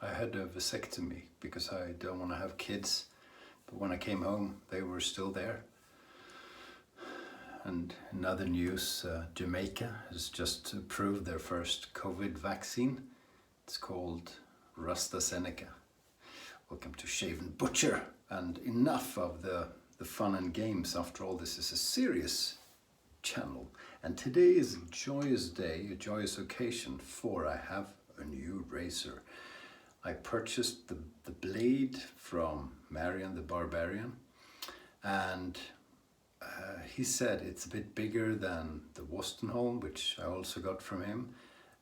I had a vasectomy because I don't want to have kids. But when I came home, they were still there. And in other news, Jamaica has just approved their first COVID vaccine. It's called AstraZeneca. Welcome to Shave&Butcher. And enough of the fun and games. After all, this is a serious channel. And today is a joyous day, a joyous occasion, for I have a new razor. I purchased the blade from Marion the Barbarian, and he said it's a bit bigger than the Wostenholm, which I also got from him,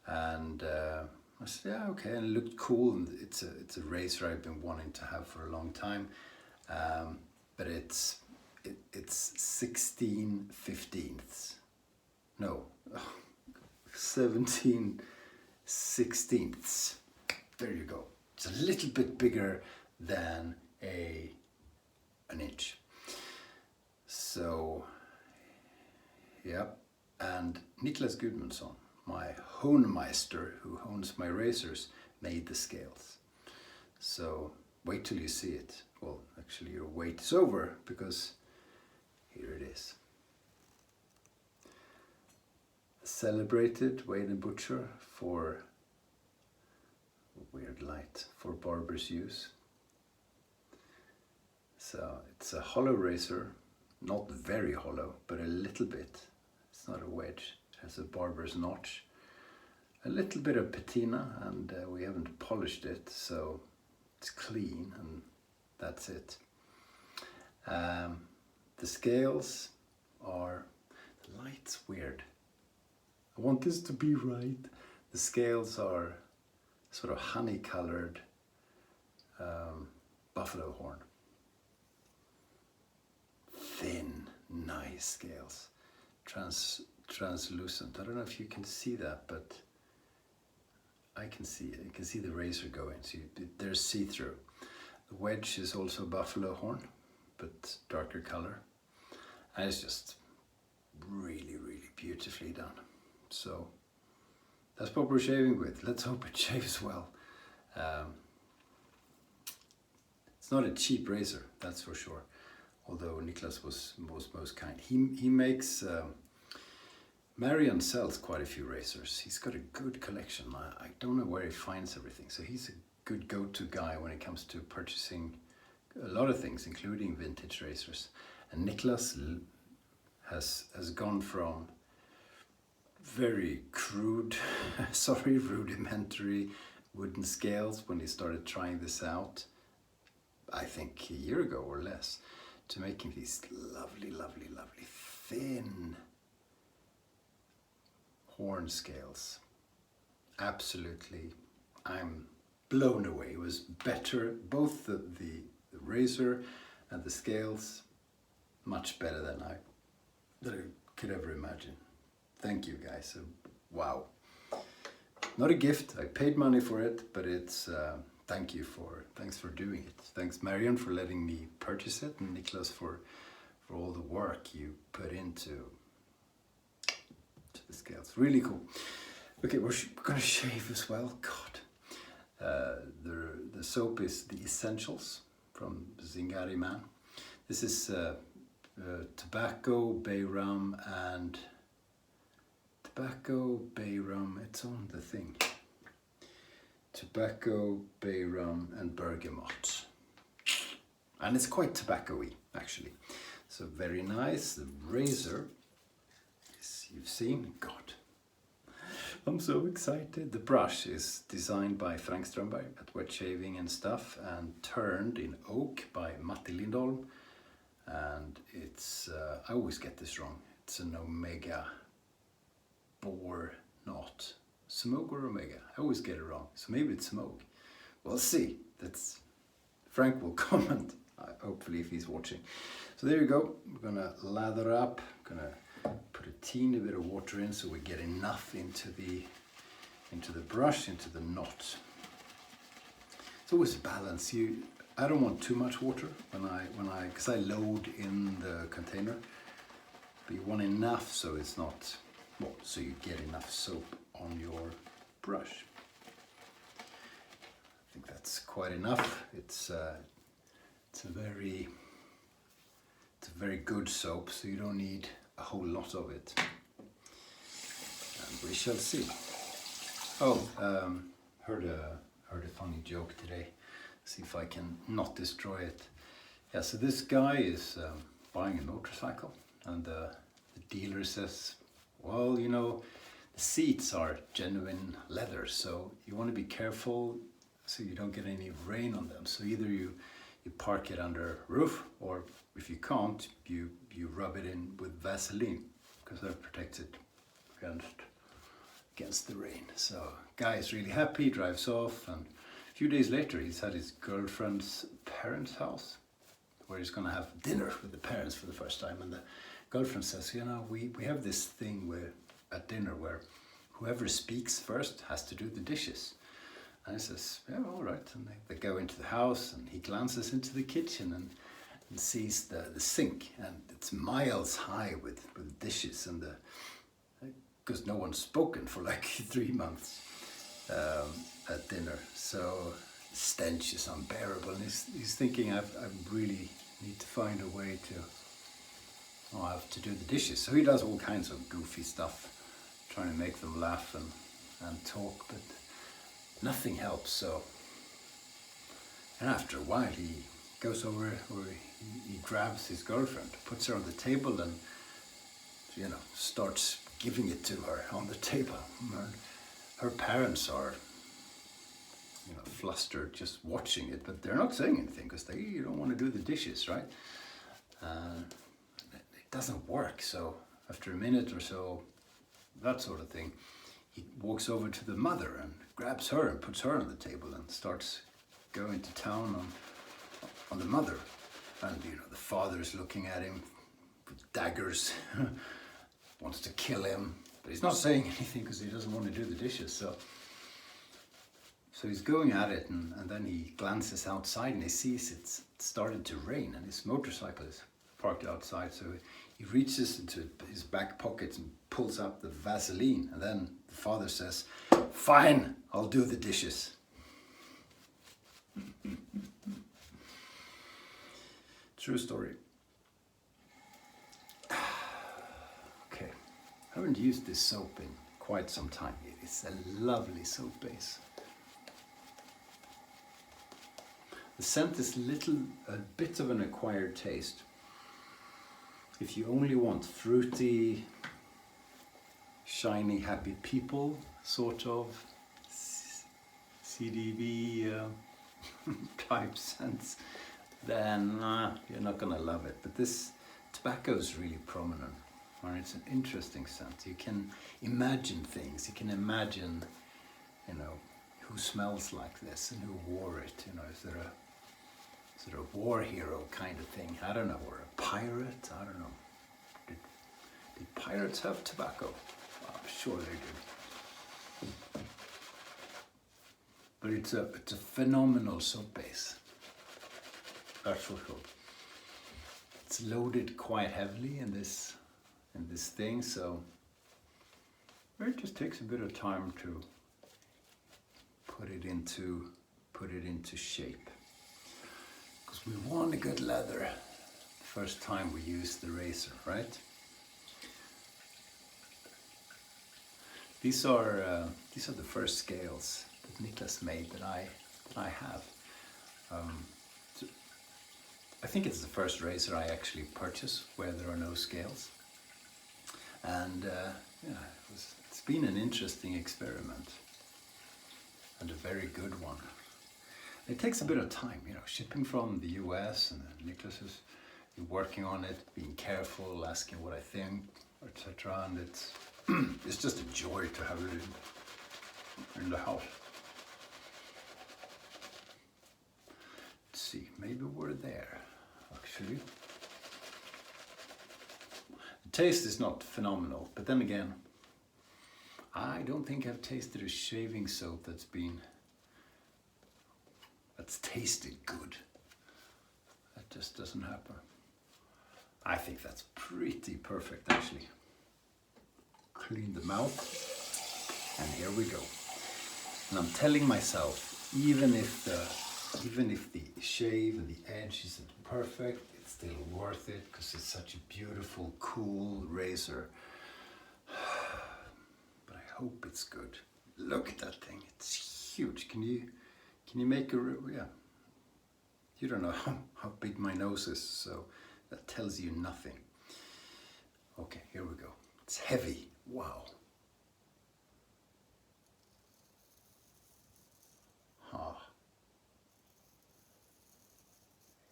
and I said, yeah, okay, and it looked cool, and it's a razor I've been wanting to have for a long time, but it's 16/15ths, no, 17/16ths. There you go. It's a little bit bigger than an inch. So, yeah. And Niklas Gudmundsson, my Honmeister, who owns my razors, made the scales. So wait till you see it. Well, actually your wait is over, because here it is. Celebrated Shave&Butcher for weird light for barber's use. So it's a hollow razor, not very hollow, but a little bit. It's not a wedge, it has a barber's notch, a little bit of patina, and we haven't polished it, so it's clean, and that's it. The scales are, the light's weird. I want this to be right. The scales are sort of honey-colored buffalo horn. Thin, nice scales. Translucent. I don't know if you can see that, but I can see it. You can see the razor going. So they're see-through. The wedge is also buffalo horn, but darker color. And it's just really, really beautifully done. So that's what we're shaving with. Let's hope it shaves well. It's not a cheap razor, that's for sure. Although Niklas was most kind. He makes, Marion sells quite a few razors. He's got a good collection. I don't know where he finds everything. So he's a good go-to guy when it comes to purchasing a lot of things, including vintage razors. And Niklas has gone from very crude, rudimentary wooden scales when he started trying this out, I think a year ago or less, to making these lovely, lovely, lovely thin horn scales. Absolutely, I'm blown away. It was better, both the razor and the scales, much better than I could ever imagine. Thank you guys. Wow. Not a gift. I paid money for it, but it's thanks for doing it. Thanks Marion for letting me purchase it, and Niklas for all the work you put into the scales. Really cool. Okay, we're gonna shave as well. God. The soap is the Essentials from Zingari Man. This is tobacco, bay rum, and tobacco, bay rum, it's on the thing. Tobacco, bay rum, and bergamot. And it's quite tobacco-y, actually. So very nice. The razor, as you've seen, God, I'm so excited. The brush is designed by Frank Strömberg at Wet Shaving and Stuff, and turned in oak by Matti Lindholm. And it's, I always get this wrong, it's an Omega or not. Smoke or Omega? I always get it wrong. So maybe it's smoke. We'll see. That's Frank will comment, hopefully, if he's watching. So there you go. We're gonna lather up. I'm gonna put a teeny bit of water in so we get enough into the brush, into the knot. It's always a balance. I don't want too much water because I load in the container. But you want enough so it's not, well, so you get enough soap on your brush. I think that's quite enough. It's a very good soap, so you don't need a whole lot of it. And we shall see. Oh, heard a funny joke today. See if I can not destroy it. Yeah, so this guy is buying a motorcycle, and the dealer says, well, you know, the seats are genuine leather, so you want to be careful so you don't get any rain on them. So either you park it under roof, or if you can't, you rub it in with Vaseline, because that protects it against the rain. So guy is really happy, drives off, and a few days later he's at his girlfriend's parents' house, where he's going to have dinner with the parents for the first time. And the girlfriend says, you know, we have this thing where at dinner where whoever speaks first has to do the dishes. And he says, yeah, all right. And they go into the house, and he glances into the kitchen and sees the sink, and it's miles high with dishes, and because no one's spoken for like 3 months at dinner. So the stench is unbearable, and he's thinking, I really need to find a way to have to do the dishes. So he does all kinds of goofy stuff, trying to make them laugh and talk, but nothing helps. So, and after a while he goes over, or he grabs his girlfriend, puts her on the table, and, you know, starts giving it to her on the table. Her parents are, you know, flustered just watching it, but they're not saying anything because they don't want to do the dishes, right? It doesn't work. So after a minute or so, that sort of thing, he walks over to the mother and grabs her and puts her on the table and starts going to town on the mother. And, you know, the father's looking at him with daggers, wants to kill him, but he's not saying anything because he doesn't want to do the dishes. So he's going at it, and then he glances outside and he sees it's started to rain, and his motorcycle is parked outside. So he reaches into his back pocket and pulls up the Vaseline, and then the father says, fine, I'll do the dishes. True story. Okay, I haven't used this soap in quite some time. It's a lovely soap base. The scent is a bit of an acquired taste. If you only want fruity, shiny, happy people, sort of CDB type scents, then you're not gonna love it. But this tobacco is really prominent, and it's an interesting scent. You can imagine things. You can imagine, you know, who smells like this and who wore it. You know, is there a sort of war hero kind of thing? I don't know, or a pirate? I don't know. Did pirates have tobacco? I'm sure they did. But it's a phenomenal soap base. That's for sure. It's loaded quite heavily in this thing, so it just takes a bit of time to put it into shape. Because we want a good leather the first time we use the razor, right? These are the first scales that Niklas made that I have. I think it's the first razor I actually purchased where there are no scales, and yeah, it's been an interesting experiment and a very good one. It takes a bit of time, you know, shipping from the US, and Niklas is working on it, being careful, asking what I think, etc. And it's just a joy to have it in the house. Let's see, maybe we're there, actually. The taste is not phenomenal, but then again, I don't think I've tasted a shaving soap that's tasted good. That just doesn't happen. I think that's pretty perfect, actually. Clean them out, and here we go. And I'm telling myself, even if the shave and the edge isn't perfect, it's still worth it because it's such a beautiful, cool razor. But I hope it's good. Look at that thing, it's huge. Can you make a, yeah. You don't know how big my nose is, so that tells you nothing. Okay, here we go. It's heavy, wow. Ah.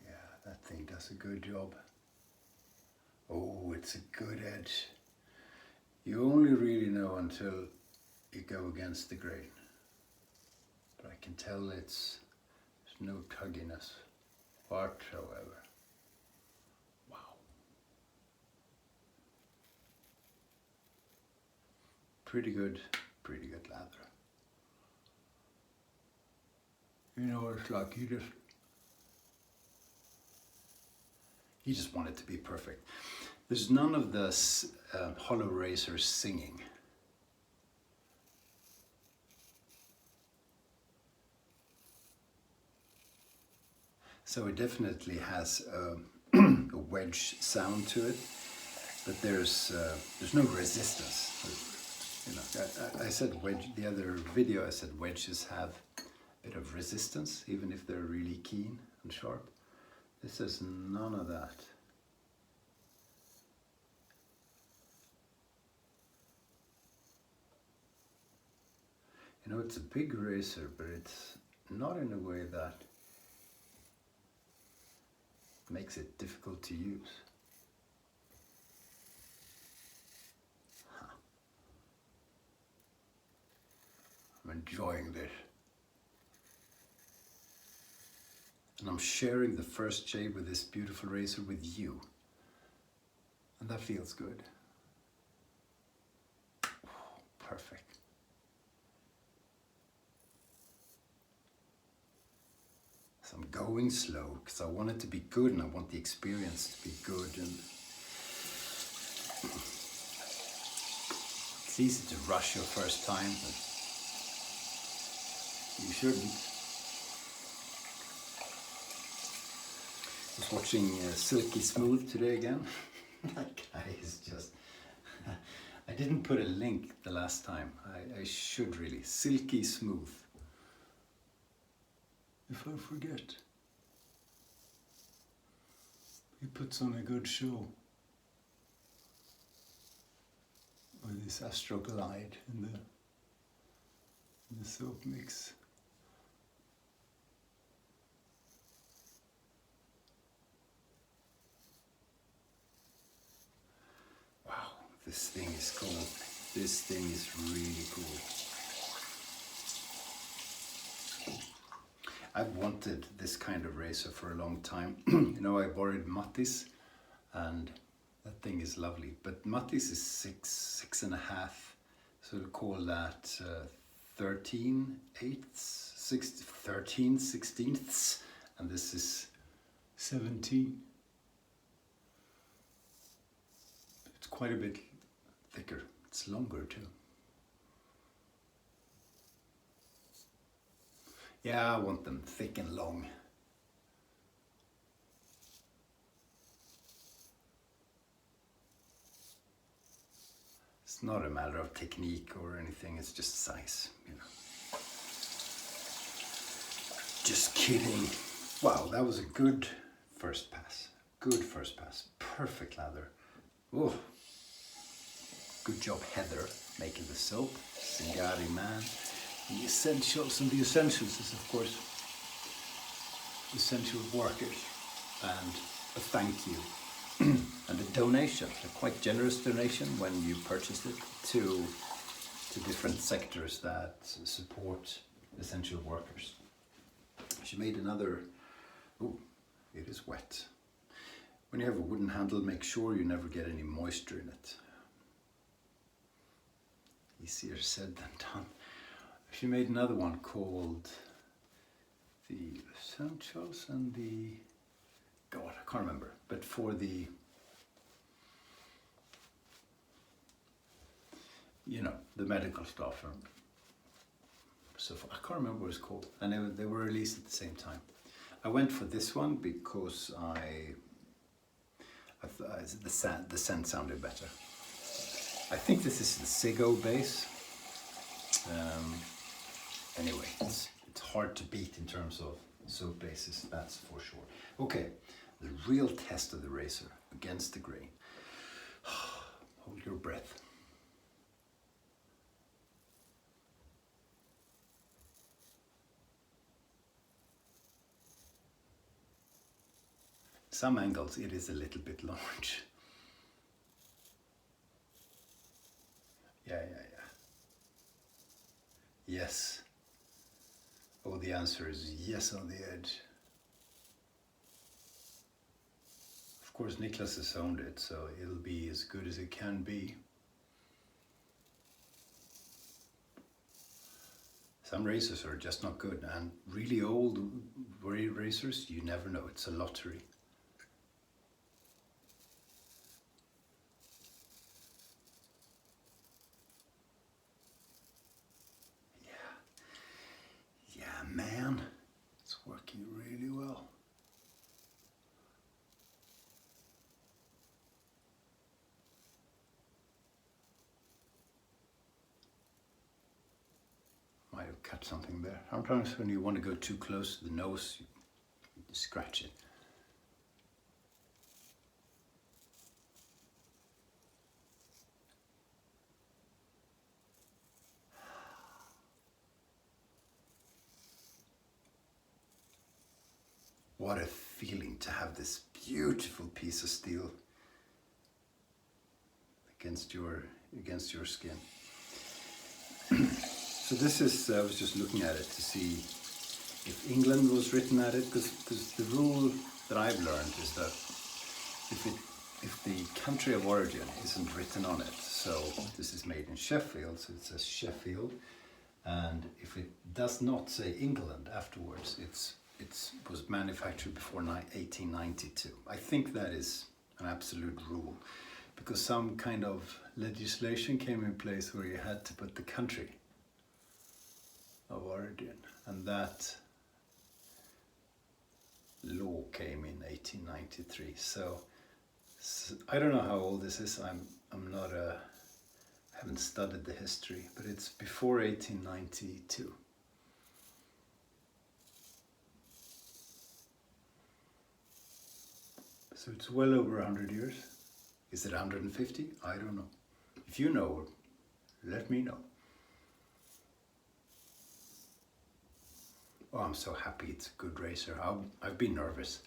Yeah, that thing does a good job. Oh, it's a good edge. You only really know until you go against the grain. But I can tell there's no tugginess whatsoever. Wow. Pretty good lather. You know, it's like you just want it to be perfect. There's none of the hollow razors singing. So it definitely has a wedge sound to it, but there's no resistance. You know, I said wedge, the other video I said wedges have a bit of resistance, even if they're really keen and sharp. This has none of that. You know, it's a big razor, but it's not in a way that makes it difficult to use. Huh. I'm enjoying this. And I'm sharing the first shave with this beautiful razor with you. And that feels good. Oh, perfect. So I'm going slow because I want it to be good and I want the experience to be good. And it's easy to rush your first time, but you shouldn't. I was watching Silky Smooth today again. That guy is just... I didn't put a link the last time. I should really. Silky Smooth. If I forget. He puts on a good show. With this Astroglide in the soap mix. Wow, this thing is cool. This thing is really cool. I've wanted this kind of razor for a long time. You know, I borrowed Mattis, and that thing is lovely. But Mattis is 6.5, so we'll call that 13 sixteenths, and this is 17. It's quite a bit thicker. It's longer too. Yeah, I want them thick and long. It's not a matter of technique or anything, it's just size, you know. Just kidding. Wow, that was a good first pass. Good first pass. Perfect lather. Oh. Good job, Heather, making the soap. Singari man. The essentials, and the essentials is of course essential workers, and a thank you and a donation, a quite generous donation when you purchased it to different sectors that support essential workers. She made another. Oh, it is wet. When you have a wooden handle, make sure you never get any moisture in it. Easier said than done. She made another one called the Essentials and the... God, I can't remember. But for the... You know, the medical stuff. so far. I can't remember what it's called. And they were released at the same time. I went for this one because the scent sounded better. I think this is the Sigo base. Anyway, it's hard to beat in terms of soap bases, that's for sure. Okay, the real test of the razor against the grain. Hold your breath. Some angles it is a little bit large. Yeah. Yes. Oh, the answer is yes on the edge. Of course, Niklas has owned it, so it'll be as good as it can be. Some razors are just not good, and really old razors, you never know, it's a lottery. Yeah, man, it's working really well. Might have cut something there. Sometimes when you want to go too close to the nose, you scratch it. What a feeling to have this beautiful piece of steel against your skin. So this is, I was just looking at it to see if England was written at it, because the rule that I've learned is that if the country of origin isn't written on it, so this is made in Sheffield, so it says Sheffield, and if it does not say England afterwards, it was manufactured before 1892. I think that is an absolute rule, because some kind of legislation came in place where you had to put the country of origin, and that law came in 1893. So I don't know how old this is. I'm not haven't studied the history, but it's before 1892. So it's well over 100 years. Is it 150? I don't know. If you know, let me know. Oh, I'm so happy it's a good razor. I've been nervous.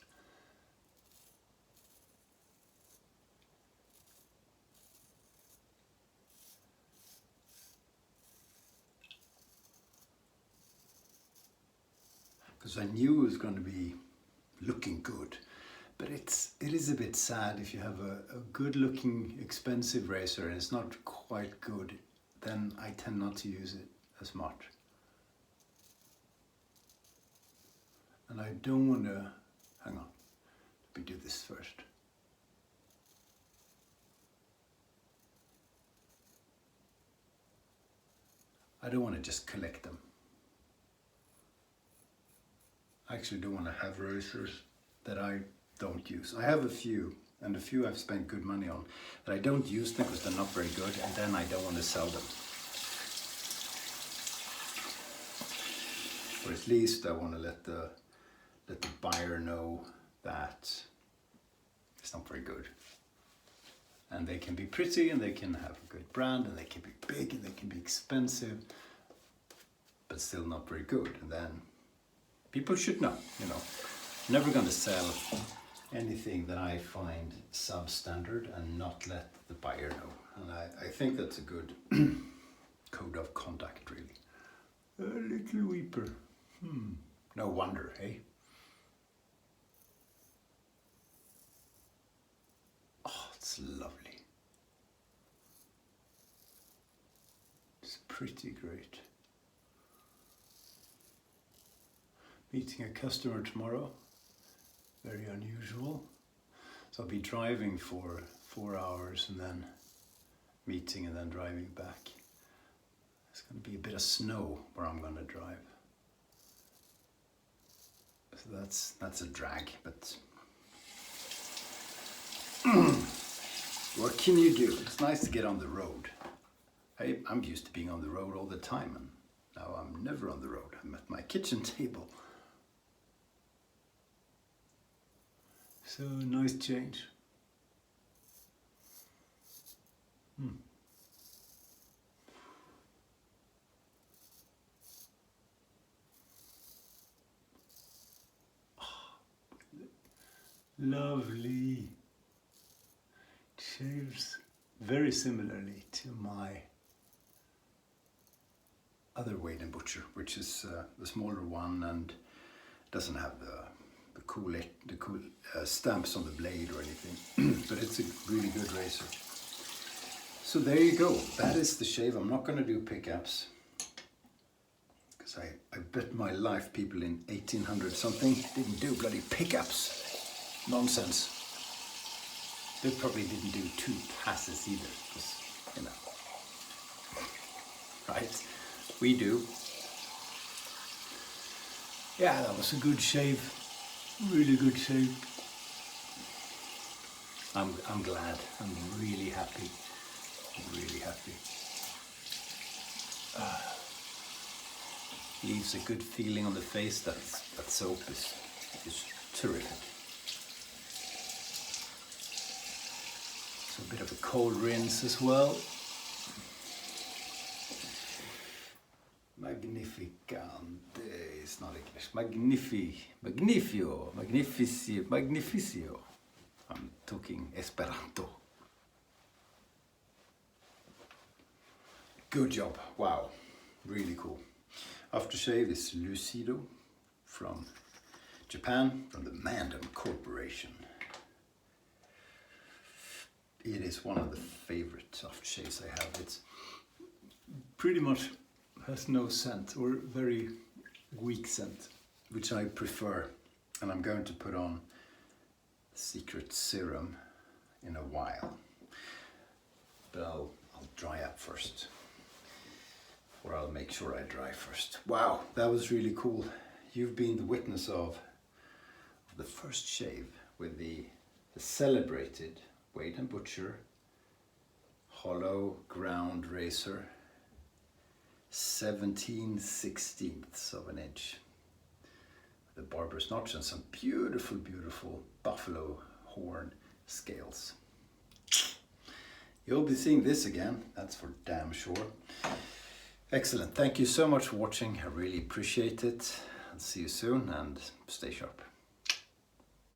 Because I knew it was going to be looking good. But it is a bit sad if you have a good looking expensive razor and it's not quite good, then I tend not to use it as much. And I don't want to, hang on, let me do this first. I don't want to just collect them. I actually don't want to have razors that I don't use. I have a few, and a few I've spent good money on, but I don't use them because they're not very good, and then I don't want to sell them. Or at least I want to let the buyer know that it's not very good. And they can be pretty, and they can have a good brand, and they can be big, and they can be expensive, but still not very good. And then people should know, you know. I'm never going to sell anything that I find substandard and not let the buyer know. And I think that's a good code of conduct, really. A little weeper. No wonder, eh? Oh, it's lovely. It's pretty great. Meeting a customer tomorrow. Very unusual. So I'll be driving for 4 hours and then meeting and then driving back. There's going to be a bit of snow where I'm going to drive. So that's a drag, but what can you do? It's nice to get on the road. I'm used to being on the road all the time, and now I'm never on the road. I'm at my kitchen table. So nice change. Lovely. Shaves very similarly to my other Shave&Butcher, which is the smaller one and doesn't have the cool stamps on the blade or anything, but it's a really good razor. So there you go. That is the shave. I'm not going to do pickups because I bet my life people in 1800 something didn't do bloody pickups. Nonsense. They probably didn't do 2 passes either, because, you know, right? We do. Yeah, that was a good shave. Really good shave. I'm glad. I'm really happy. Really happy. Leaves a good feeling on the face. That soap is terrific. So a bit of a cold rinse as well. Magnificante. It's not English. Magnificio. Magnificio. I'm talking Esperanto. Good job. Wow. Really cool. Aftershave is Lucido from Japan, from the Mandem Corporation. It is one of the favorite aftershaves I have. It's pretty much has no scent, or very weak scent, which I prefer. And I'm going to put on Secret Serum in a while. But I'll dry up first. Or I'll make sure I dry first. Wow, that was really cool. You've been the witness of the first shave with the celebrated Shave&Butcher hollow ground razor, 17/16 of an inch. The barber's notch and some beautiful, beautiful buffalo horn scales. You'll be seeing this again, that's for damn sure. Excellent. Thank you so much for watching. I really appreciate it. I'll see you soon and stay sharp.